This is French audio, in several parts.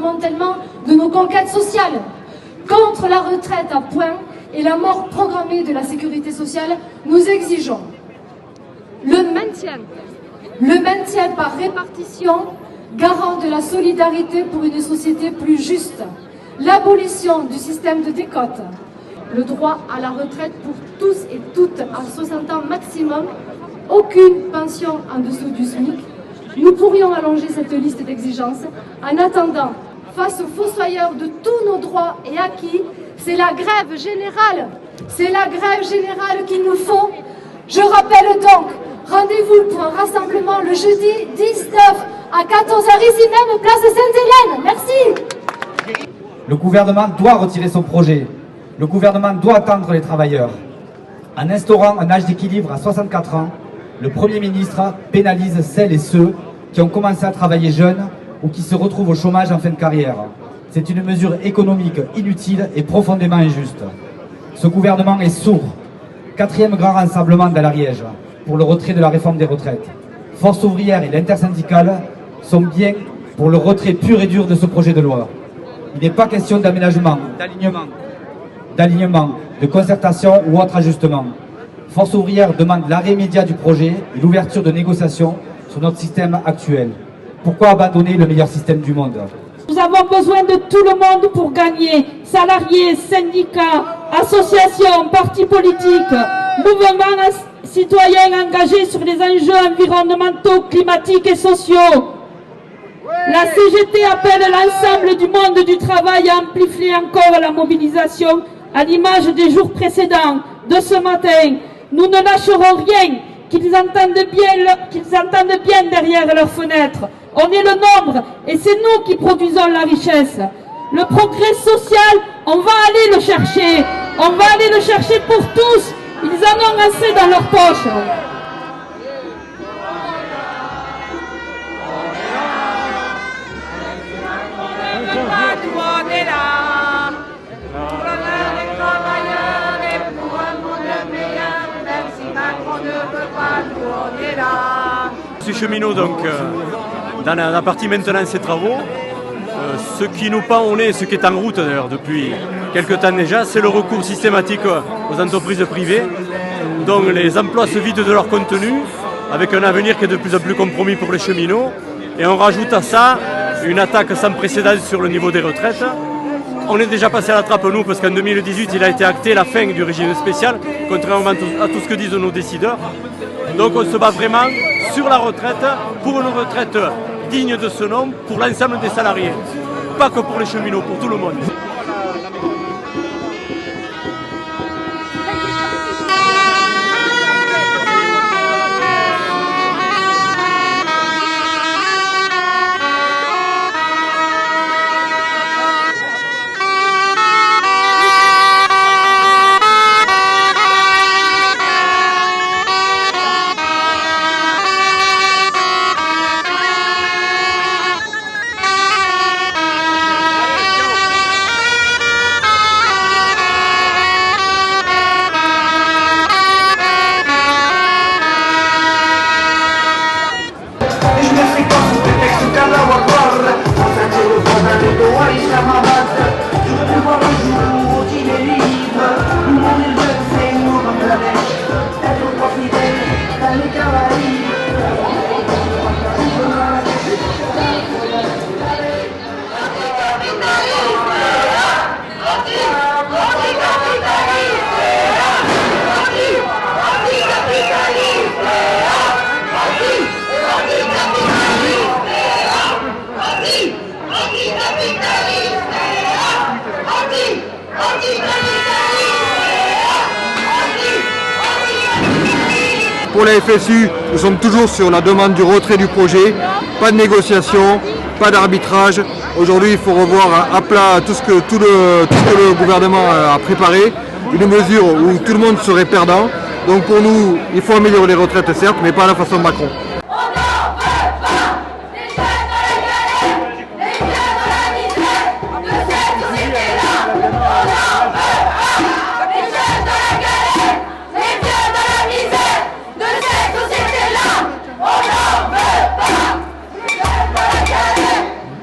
démantèlement de nos conquêtes sociales, contre la retraite à points et la mort programmée de la sécurité sociale, nous exigeons le maintien par répartition, garant de la solidarité pour une société plus juste, l'abolition du système de décote, le droit à la retraite pour tous et toutes à 60 ans maximum, aucune pension en dessous du SMIC. Nous pourrions allonger cette liste d'exigences. En attendant, face aux fossoyeurs de tous nos droits et acquis, c'est la grève générale. C'est la grève générale qu'il nous faut. Je rappelle donc, rendez-vous pour un rassemblement le jeudi 19 à 14h ici même, place Sainte-Hélène. Merci. Le gouvernement doit retirer son projet. Le gouvernement doit attendre les travailleurs. En instaurant un âge d'équilibre à 64 ans, le Premier ministre pénalise celles et ceux qui ont commencé à travailler jeunes ou qui se retrouvent au chômage en fin de carrière. C'est une mesure économique inutile et profondément injuste. Ce gouvernement est sourd. 4e grand rassemblement dans l'Ariège pour le retrait de la réforme des retraites. Force ouvrière et l'intersyndicale sont bien pour le retrait pur et dur de ce projet de loi. Il n'est pas question d'aménagement, d'alignement, de concertation ou autre ajustement. Force ouvrière demande l'arrêt immédiat du projet et l'ouverture de négociations sur notre système actuel. Pourquoi abandonner le meilleur système du monde? Nous avons besoin de tout le monde pour gagner. Salariés, syndicats, associations, partis politiques, mouvements citoyens engagés sur les enjeux environnementaux, climatiques et sociaux. La CGT appelle l'ensemble du monde du travail à amplifier encore la mobilisation à l'image des jours précédents, de ce matin. Nous ne lâcherons rien, qu'ils entendent bien derrière leurs fenêtres. On est le nombre et c'est nous qui produisons la richesse. Le progrès social, on va aller le chercher. On va aller le chercher pour tous. Ils en ont assez dans leur poche. Je suis cheminot donc dans la partie maintenance et travaux. Ce qui nous pend au nez, ce qui est en route d'ailleurs depuis quelques temps déjà, c'est le recours systématique aux entreprises privées dont les emplois se vident de leur contenu avec un avenir qui est de plus en plus compromis pour les cheminots. Et on rajoute à ça une attaque sans précédent sur le niveau des retraites. On est déjà passé à la trappe nous parce qu'en 2018 il a été acté la fin du régime spécial, contrairement à tout ce que disent nos décideurs. Donc on se bat vraiment sur la retraite, pour une retraite digne de ce nom, pour l'ensemble des salariés. Pas que pour les cheminots, pour tout le monde. Pour la FSU, nous sommes toujours sur la demande du retrait du projet, pas de négociation, pas d'arbitrage. Aujourd'hui, il faut revoir à plat tout ce que le gouvernement a préparé, une mesure où tout le monde serait perdant. Donc pour nous, il faut améliorer les retraites certes, mais pas à la façon de Macron.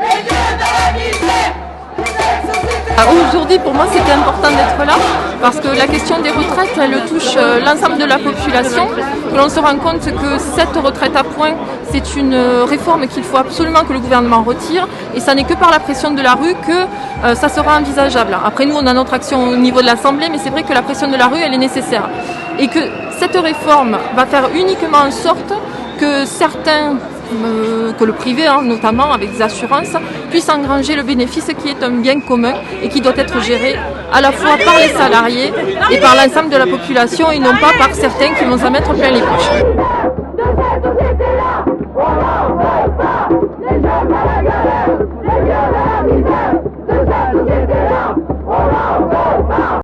Les vieux de la misère! Aujourd'hui, pour moi, c'était important d'être là parce que la question des retraites, elle touche l'ensemble de la population. On se rend compte que cette retraite à points, c'est une réforme qu'il faut absolument que le gouvernement retire et ça n'est que par la pression de la rue que ça sera envisageable. Après, nous, on a notre action au niveau de l'Assemblée, mais c'est vrai que la pression de la rue, elle est nécessaire. Et que cette réforme va faire uniquement en sorte que certains, que le privé notamment avec des assurances, puissent engranger le bénéfice qui est un bien commun et qui doit être géré à la fois par les salariés et par l'ensemble de la population et non pas par certains qui vont s'en mettre plein les poches.